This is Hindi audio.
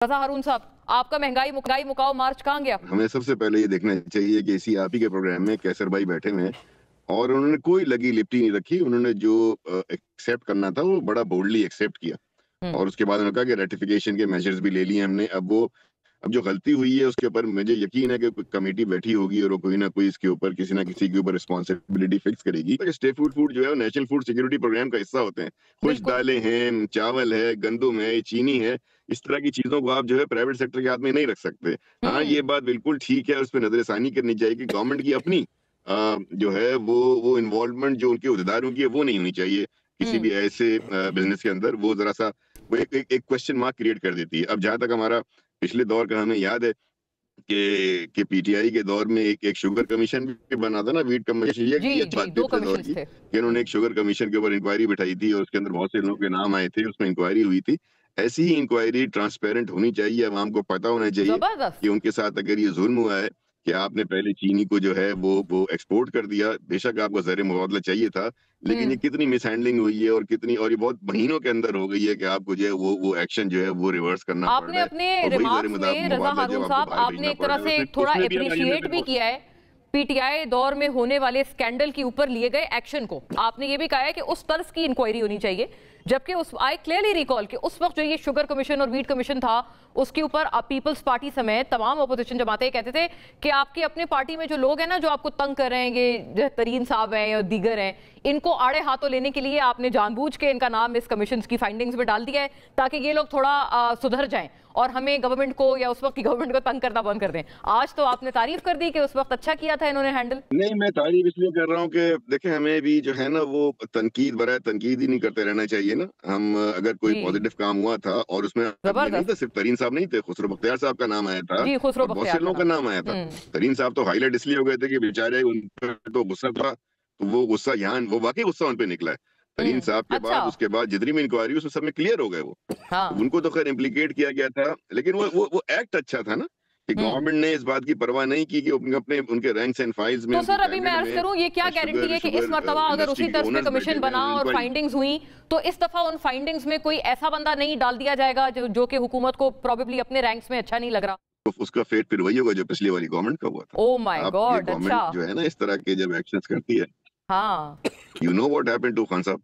रजा हारून साहब, आपका महंगाई मुकाओ मार्च कहाँ गया? हमें सबसे पहले ये देखना चाहिए कि इसी आप ही के प्रोग्राम में कैसर भाई बैठे हुए हैं और उन्होंने कोई लगी लिपटी नहीं रखी। उन्होंने जो एक्सेप्ट करना था वो बड़ा बोल्डली एक्सेप्ट किया हम्म। और उसके बाद उन्होंने कहा कि रेटिफिकेशन के मेजर्स भी ले लिए हमने। अब जो गलती हुई है उसके ऊपर मुझे यकीन है कि कोई कमेटी बैठी होगी और वो कोई ना कोई इसके ऊपर किसी ना किसी के ऊपर रिस्पॉन्सिबिलिटी फिक्स करेगी। स्टेट फूड फूड जो है नेशनल फूड सिक्योरिटी प्रोग्राम का हिस्सा होते हैं। कुछ बिल्कुल। दालें हैं, चावल है, गंदुम है, चीनी है, इस तरह की चीजों को आप जो है प्राइवेट सेक्टर के हाथ में नहीं रख सकते। हाँ, ये बात बिल्कुल ठीक है, उस पर नजरसानी करनी चाहिए कि गवर्नमेंट की अपनी जो है वो इन्वॉल्वमेंट जो उनके उद्देदारों की है वो नहीं होनी चाहिए किसी भी ऐसे बिजनेस के अंदर। वो जरा सा वो एक क्वेश्चन मार्क क्रिएट कर देती है। अब जहां तक हमारा पिछले दौर का हमें याद है कि पीटीआई के दौर में एक शुगर कमीशन भी बना था ना, वीट कमीशन। जी ये जी, बात दो पिछले दौर कमीशंस की थे। कि उन्होंने एक शुगर कमीशन के ऊपर इंक्वायरी बिठाई थी और उसके अंदर बहुत से लोगों के नाम आए थे, उसमें इंक्वायरी हुई थी। ऐसी ही इंक्वायरी ट्रांसपेरेंट होनी चाहिए, आवाम को पता होना चाहिए कि जबरदस्त। उनके साथ अगर ये जुल्म हुआ है कि आपने पहले चीनी को जो है वो एक्सपोर्ट कर दिया। बेशक आपको ज़र मुबादला चाहिए था, लेकिन ये कितनी मिसहैंडलिंग हुई है और कितनी, और ये बहुत महीनों के अंदर हो गई है कि आपको जो है वो एक्शन जो है वो रिवर्स करना पड़ आपने रहा है। अपने और वही ज़र रिमार्क्स में रजा मुबादला जब हारून आपको साहब, बाहर आपने भेजना एक पड़ तरह रहा है, से उसमें थोड़ा उसमें भी अप्रिशिएट भी किया है पीटीआई दौर में होने वाले स्कैंडल के ऊपर लिए गए एक्शन को। आपने ये भी कहा है कि उस तर्ज की इंक्वायरी होनी चाहिए, जबकि उस आई क्लियरली रिकॉल कि उस वक्त जो ये शुगर कमीशन और वीट कमीशन था उसके ऊपर पीपल्स पार्टी समेत तमाम अपोजिशन जमातें कहते थे कि आपकी अपने पार्टी में जो लोग हैं ना, जो आपको तंग कर रहे हैं, ये तरीन साहब हैं या दीगर हैं, इनको आड़े हाथों लेने के लिए आपने जानबूझ के इनका नाम इस कमीशन की फाइंडिंग्स में डाल दिया है ताकि ये लोग थोड़ा सुधर जाएं और हमें गवर्नमेंट को या उस वक्त की गवर्नमेंट को तंग करना बंद कर दें। आज तो आपने तारीफ कर दी कि उस वक्त अच्छा किया था इन्होंने हैंडल। नहीं, मैं तारीफ इसलिए कर रहा हूँ कि देखें, हमें भी जो है ना वो तनकीद बराए तनकीद ही नहीं करते रहना चाहिए ना। हम अगर कोई जी, पॉजिटिव काम हुआ था और उसमें अब ये नहीं था जबरदस्त। सिर्फ तरीन साहब नहीं थे, खुसरो बख्तियार साहब का नाम आया था जी, खुसरो और बहुत से बख्तियार का लोगों का नाम। नाम आया था। तरीन साहब तो हाईलाइट इसलिए हो गए थे कि बेचारे उन पर तो गुस्सा था, तो वो गुस्सा यहाँ वो वाकई गुस्सा उन पे निकला है। तरीन साहब के अच्छा। बाद उसके बाद जितनी भी इंक्वायरी उसमें सब में क्लियर हो गए वो। हाँ। उनको तो खैर इम्प्लीकेट किया गया था, लेकिन वो एक्ट अच्छा था ना कि हम्म। गवर्नमेंट ने इस बात की परवाह नहीं की कि अपने उनके रैंक्स एंड फाइल्स में, तो उनकी सर अभी मैं कैबिनेट अर्ज में करूं, ये क्या गारंटी शुगर है कि इस शुगर मर्तबा अगर इंडस्ट्री उसी के तर्ज पे ओनर्स बैठे कमीशन हुए बना हैं और इंक्वायरी। फाइंडिंग्स हुई तो इस दफा उन फाइंडिंग्स में कोई ऐसा बंदा नहीं डाल दिया जाएगा जो कि हुकूमत को प्रॉबेबली अपने रैंक्स में अच्छा नहीं लग रहा? तो उसका फेट फिर वही होगा जो पिछली वाली गवर्नमेंट का हुआ था। ओ माय आप ये गॉड। अच्छा। गवर्नमेंट जो है ना इस तरह के जब एक्शंस करती है, हाँ। You know what happened to Khan साहब।